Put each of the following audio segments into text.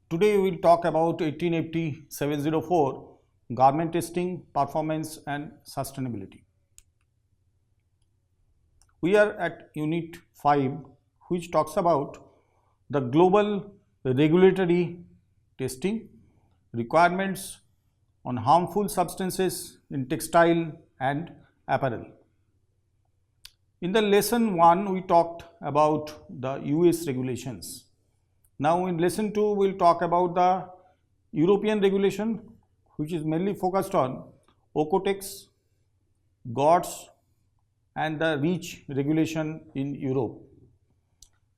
Today we will talk about 1880-704 garment testing, performance and sustainability. We are at unit 5, which talks about the global regulatory testing requirements on harmful substances in textile and apparel. In the lesson 1 we talked about the US regulations. Now in lesson 2 we will talk about the European regulation, which is mainly focused on OEKO TEX, GOTS and the REACH regulation in Europe.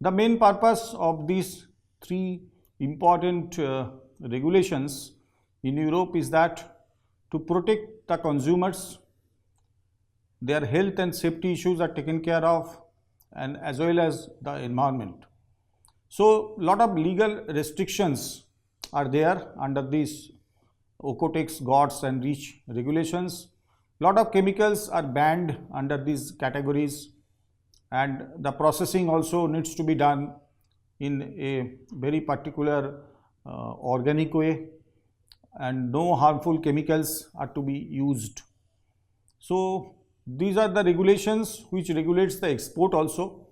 The main purpose of these three important regulations in Europe is that to protect the consumers, their health and safety issues are taken care of, and as well as the environment. So lot of legal restrictions are there under these OEKO TEX, GOTS and REACH regulations. Lot of chemicals are banned under these categories, and the processing also needs to be done in a very particular organic way, and no harmful chemicals are to be used. So these are the regulations which regulates the export also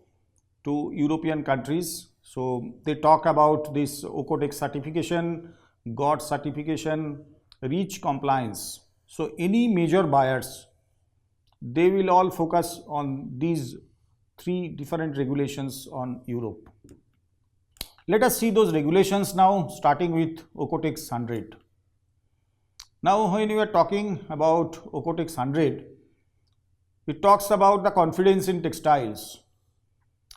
to European countries. So they talk about this OEKO TEX certification, GOTS certification, REACH compliance. So any major buyers, they will all focus on these three different regulations on Europe. Let us see those regulations now, starting with OEKO TEX 100. Now when we are talking about OEKO TEX 100, it talks about the confidence in textiles.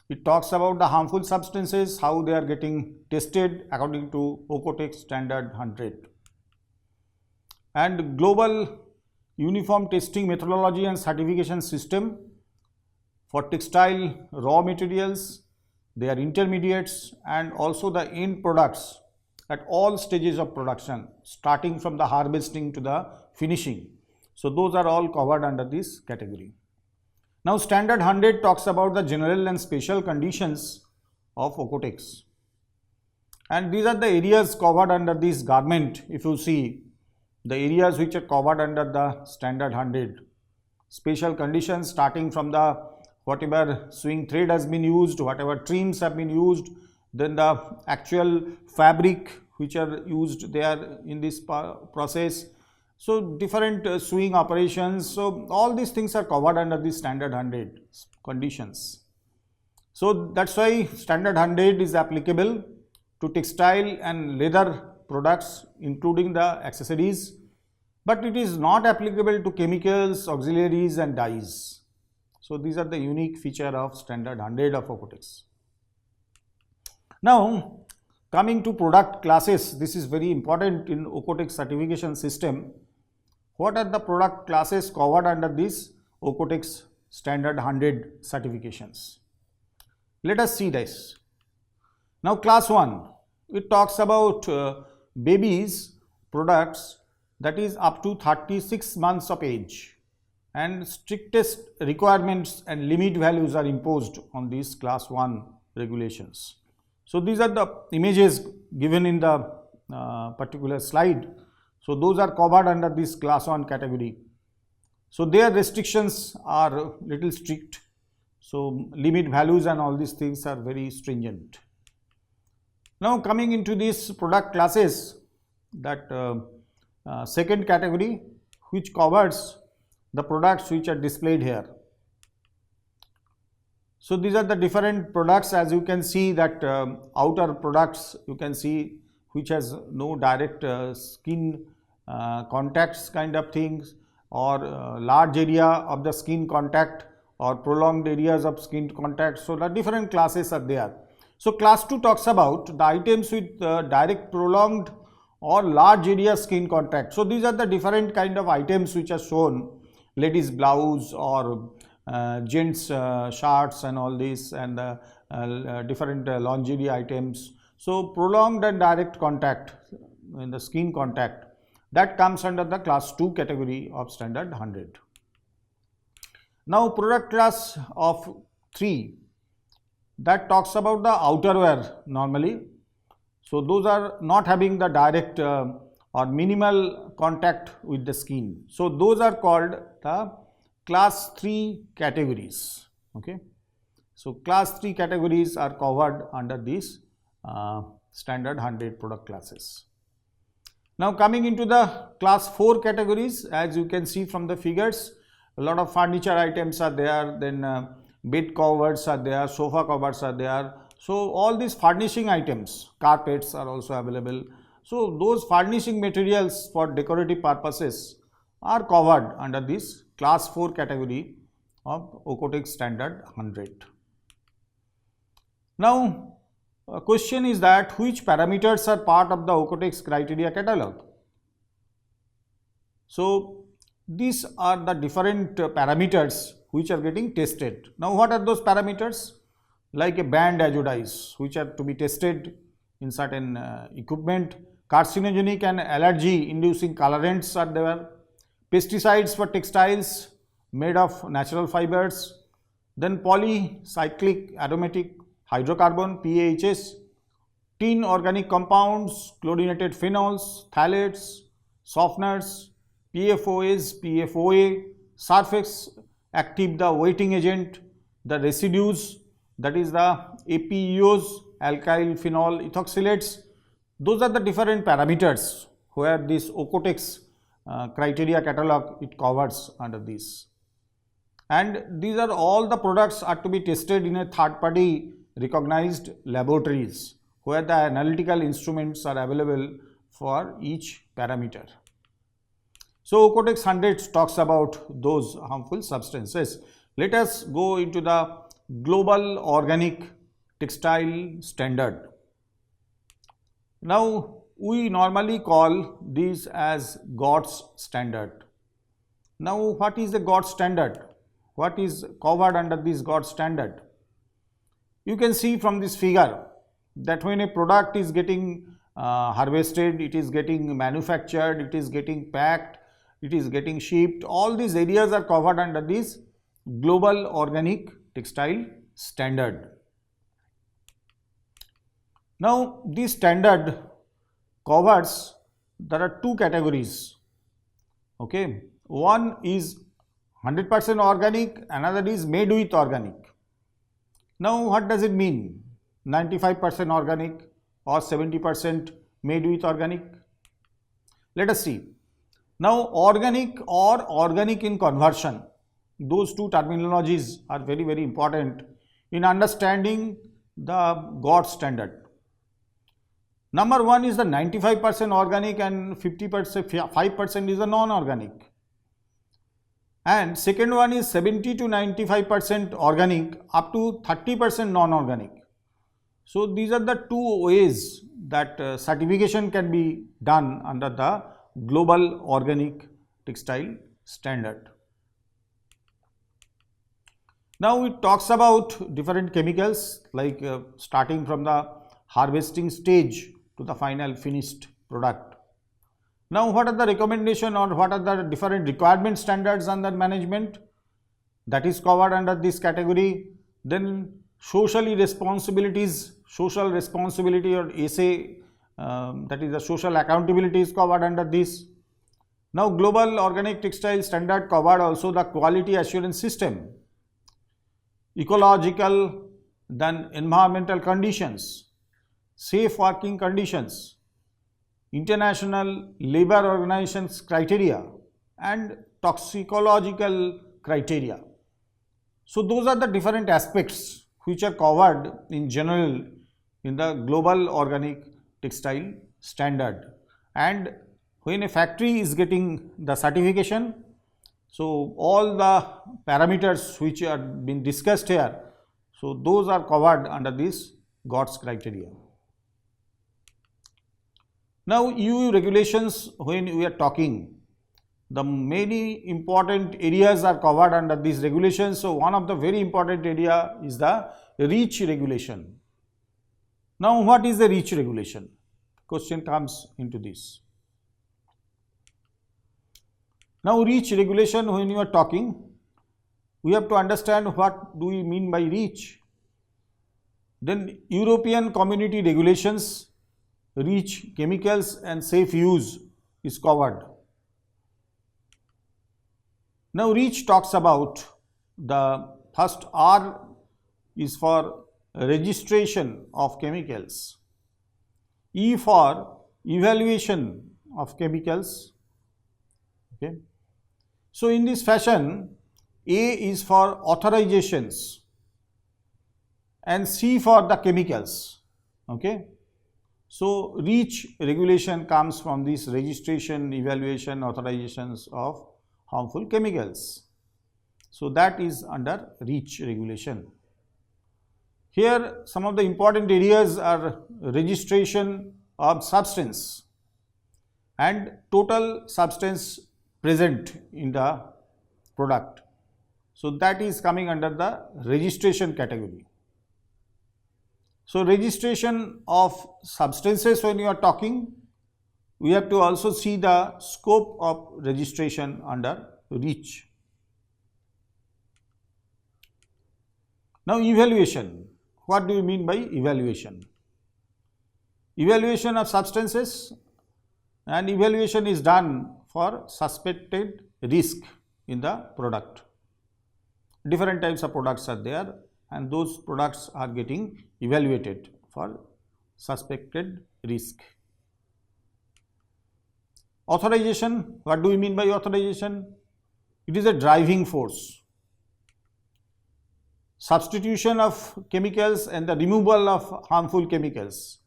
It talks about the harmful substances, how they are getting tested according to OEKO TEX Standard 100. And global uniform testing methodology and certification system for textile raw materials, their intermediates and also the end products at all stages of production, starting from the harvesting to the finishing. So those are all covered under this category. Now Standard 100 talks about the general and special conditions of OEKO TEX. And these are the areas covered under this garment. If you see the areas which are covered under the Standard 100, special conditions starting from the whatever swing thread has been used, whatever trims have been used, then the actual fabric which are used there in this process. So different sewing operations, so all these things are covered under the Standard 100 conditions. So that's why Standard 100 is applicable to textile and leather products, including the accessories, but it is not applicable to chemicals, auxiliaries and dyes. So these are the unique feature of Standard 100 of OEKO TEX. Now coming to product classes, this is very important in OEKO TEX certification system. What are the product classes covered under this OEKO TEX Standard 100 certifications? Let us see this. Now class 1, it talks about babies products that is up to 36 months of age, and strictest requirements and limit values are imposed on these class 1 regulations. So these are the images given in the particular slide. So those are covered under this class 1 category. So their restrictions are little strict. So limit values and all these things are very stringent. Now coming into these product classes, that second category which covers the products which are displayed here. So these are the different products, as you can see that outer products you can see which has no direct skin contacts kind of things, or large area of the skin contact or prolonged areas of skin contact. So the different classes are there. So class 2 talks about the items with direct, prolonged or large area skin contact. So these are the different kind of items which are shown, ladies blouse or gents shirts and all this, and different lingerie items. So prolonged and direct contact in the skin contact, that comes under the class 2 category of Standard 100. Now product class of 3, that talks about the outerwear normally. So those are not having the direct or minimal contact with the skin. So those are called the class 3 categories. Okay. So class 3 categories are covered under these standard 100 product classes. Now coming into the class 4 categories, as you can see from the figures, a lot of furniture items are there, then bed covers are there, sofa covers are there. So all these furnishing items, carpets are also available. So those furnishing materials for decorative purposes are covered under this class 4 category of OEKO TEX Standard 100. Now a question is that which parameters are part of the OEKO TEX criteria catalog? So these are the different parameters which are getting tested. Now what are those parameters? Like a band azodize, which are to be tested in certain equipment. Carcinogenic and allergy inducing colorants are there. Pesticides for textiles made of natural fibers. Then polycyclic aromatic hydrocarbon PAHs, tin organic compounds, chlorinated phenols, phthalates, softeners, PFOAs, PFOA, surface active the wetting agent, the residues, that is the APEOs, alkyl phenol ethoxylates. Those are the different parameters where this OEKO TEX criteria catalog it covers under this. And these are all the products are to be tested in a third party recognized laboratories where the analytical instruments are available for each parameter. So OEKO TEX 100 talks about those harmful substances. Let us go into the Global Organic Textile Standard. Now we normally call these as GOTS standard. Now what is the GOTS standard? What is covered under this GOTS standard? You can see from this figure that when a product is getting harvested, it is getting manufactured, it is getting packed, it is getting shipped, all these areas are covered under this Global Organic Textile Standard. Now this standard covers, there are two categories. Okay, one is 100% organic, another is made with organic. Now what does it mean? 95% organic or 70% made with organic? Let us see. Now organic or organic in conversion, those two terminologies are very, very important in understanding the GOTS standard. Number one is the 95% organic and 5% is the non-organic. And second one is 70 to 95% organic up to 30% non-organic. So these are the two ways that certification can be done under the Global Organic Textile Standard. Now it talks about different chemicals like starting from the harvesting stage to the final finished product. Now what are the recommendation or what are the different requirement standards under management that is covered under this category? Then social responsibility or SA, that is the social accountability is covered under this. Now Global Organic Textile Standard covered also the quality assurance system, ecological, then environmental conditions, safe working conditions, International Labour Organization's criteria and toxicological criteria. So those are the different aspects which are covered in general in the Global Organic Textile Standard. And when a factory is getting the certification, so all the parameters which are being discussed here, so those are covered under this GOTS criteria. Now EU regulations, when we are talking, the many important areas are covered under these regulations. So one of the very important area is the REACH regulation. Now what is the REACH regulation? Question comes into this. Now REACH regulation, when you are talking, we have to understand what do we mean by REACH. Then European Community regulations REACH chemicals and safe use is covered. Now REACH talks about the first R is for registration of chemicals, E for evaluation of chemicals. Okay. So in this fashion, A is for authorizations and C for the chemicals. Okay. So REACH regulation comes from this registration, evaluation, authorizations of harmful chemicals. So that is under REACH regulation. Here some of the important areas are registration of substance and total substance present in the product. So that is coming under the registration category. So registration of substances, when you are talking, we have to also see the scope of registration under REACH. Now evaluation. What do you mean by evaluation? Evaluation of substances, and evaluation is done for suspected risk in the product. Different types of products are there, and those products are getting evaluated for suspected risk. Authorization. What do we mean by authorization? It is a driving force. Substitution of chemicals and the removal of harmful chemicals.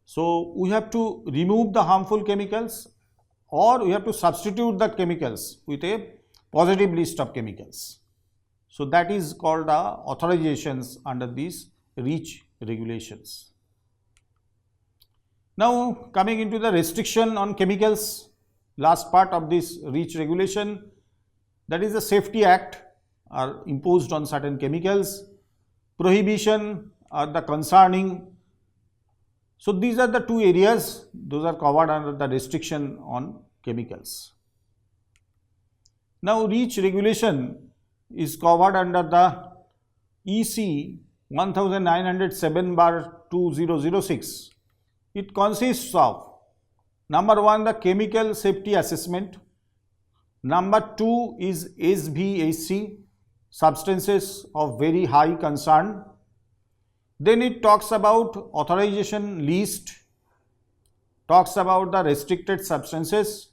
So we have to remove the harmful chemicals, or we have to substitute the chemicals with a positive list of chemicals. So that is called authorizations under these REACH regulations. Now coming into the restriction on chemicals, last part of this REACH regulation, that is the Safety Act are imposed on certain chemicals, prohibition are the concerning. So these are the two areas, those are covered under the restriction on chemicals. Now REACH regulation is covered under the EC 1907/2006. It consists of number 1 the chemical safety assessment, number 2 is SVHC, substances of very high concern. Then it talks about authorization list, talks about the restricted substances,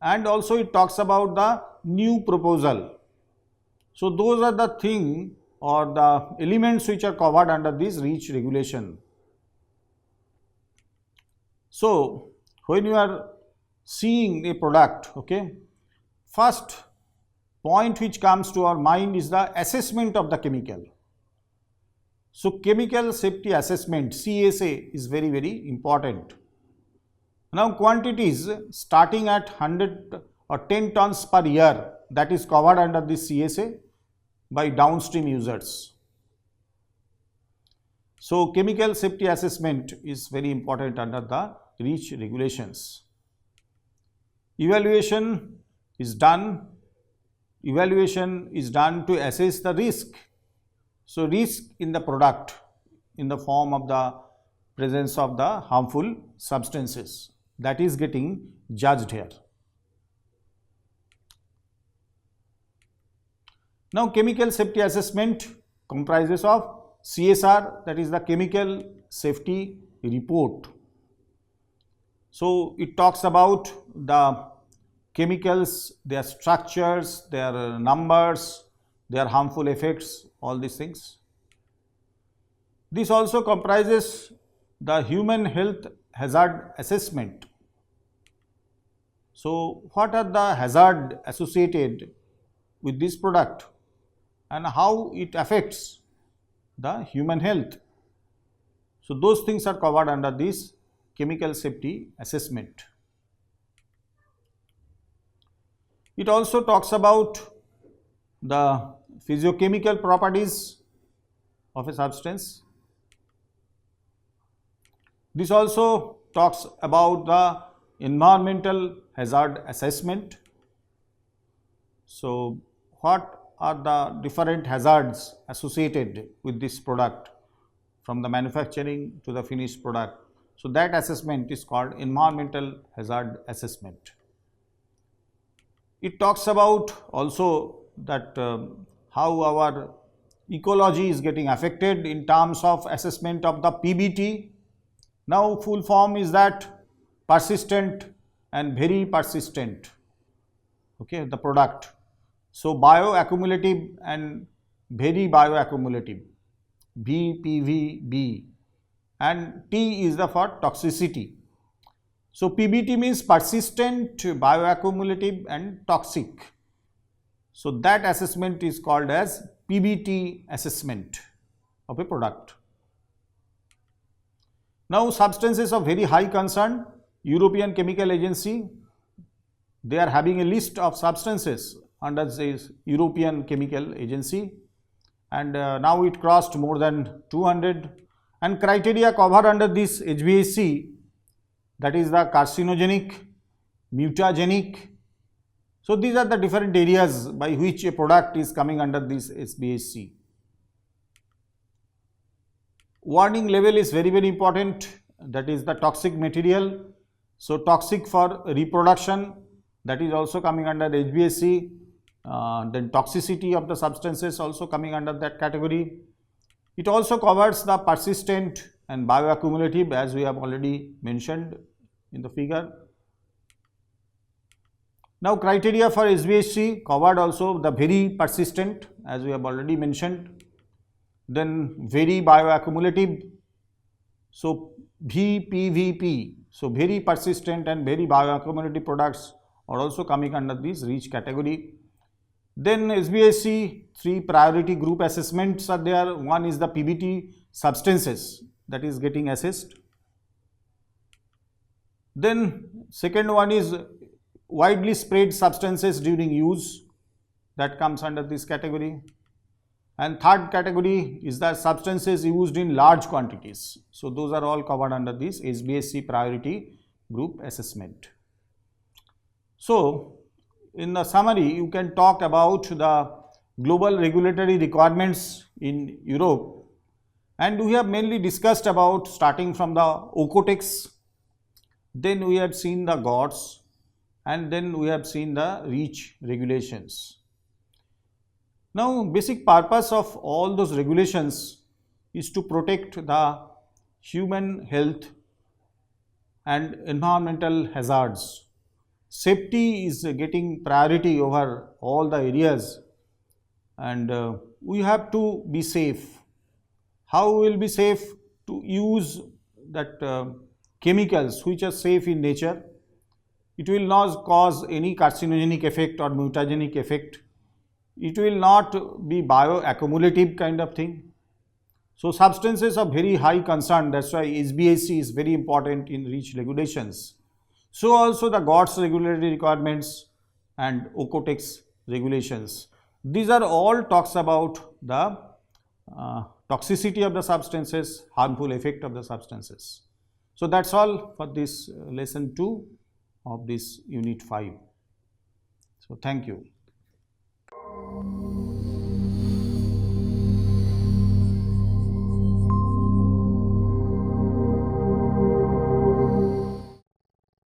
and also it talks about the new proposal. So those are the things or the elements which are covered under this REACH regulation. So when you are seeing a product, okay, first point which comes to our mind is the assessment of the chemical. So chemical safety assessment, CSA, is very, very important. Now quantities starting at 100 or 10 tons per year, that is covered under this CSA by downstream users. So chemical safety assessment is very important under the REACH regulations. Evaluation is done. Evaluation is done to assess the risk. So risk in the product in the form of the presence of the harmful substances, that is getting judged here. Now chemical safety assessment comprises of CSR, that is the chemical safety report. So it talks about the chemicals, their structures, their numbers, their harmful effects, all these things. This also comprises the human health hazard assessment. So what are the hazards associated with this product and how it affects the human health? So those things are covered under this chemical safety assessment. It also talks about the physiochemical properties of a substance. This also talks about the environmental hazard assessment. So what are the different hazards associated with this product from the manufacturing to the finished product? So that assessment is called environmental hazard assessment. It talks about also that how our ecology is getting affected in terms of assessment of the PBT. Now full form is that persistent and very persistent, okay, the product. So bioaccumulative and very bioaccumulative, BPVB, and T is the for toxicity. So PBT means persistent, bioaccumulative and toxic. So that assessment is called as PBT assessment of a product. Now substances of very high concern, European Chemical Agency, they are having a list of substances under this European Chemical Agency, and now it crossed more than 200, and criteria covered under this SVHC, that is the carcinogenic, mutagenic. So these are the different areas by which a product is coming under this SVHC. Warning level is very, very important, that is the toxic material. So toxic for reproduction, that is also coming under the SVHC. Then toxicity of the substances also coming under that category. It also covers the persistent and bioaccumulative, as we have already mentioned in the figure. Now criteria for SVHC covered also the very persistent, as we have already mentioned, then very bioaccumulative, so VPVP, so very persistent and very bioaccumulative products are also coming under this REACH category. Then SVHC 3 priority group assessments are there. One is the PBT substances that is getting assessed. Then second one is widely spread substances during use, that comes under this category. And third category is the substances used in large quantities. So those are all covered under this SVHC priority group assessment. So in the summary, you can talk about the global regulatory requirements in Europe, and we have mainly discussed about starting from the OEKO TEX, then we have seen the GOTS, and then we have seen the REACH regulations. Now basic purpose of all those regulations is to protect the human health and environmental hazards. Safety is getting priority over all the areas, and we have to be safe. How we will be safe? To use that chemicals which are safe in nature. It will not cause any carcinogenic effect or mutagenic effect. It will not be bioaccumulative kind of thing. So substances of very high concern, that's why SVHC is very important in REACH regulations. So also the GOTS regulatory requirements and OEKO TEX regulations. These are all talks about the toxicity of the substances, harmful effect of the substances. So that's all for this lesson 2 of this unit 5. So thank you.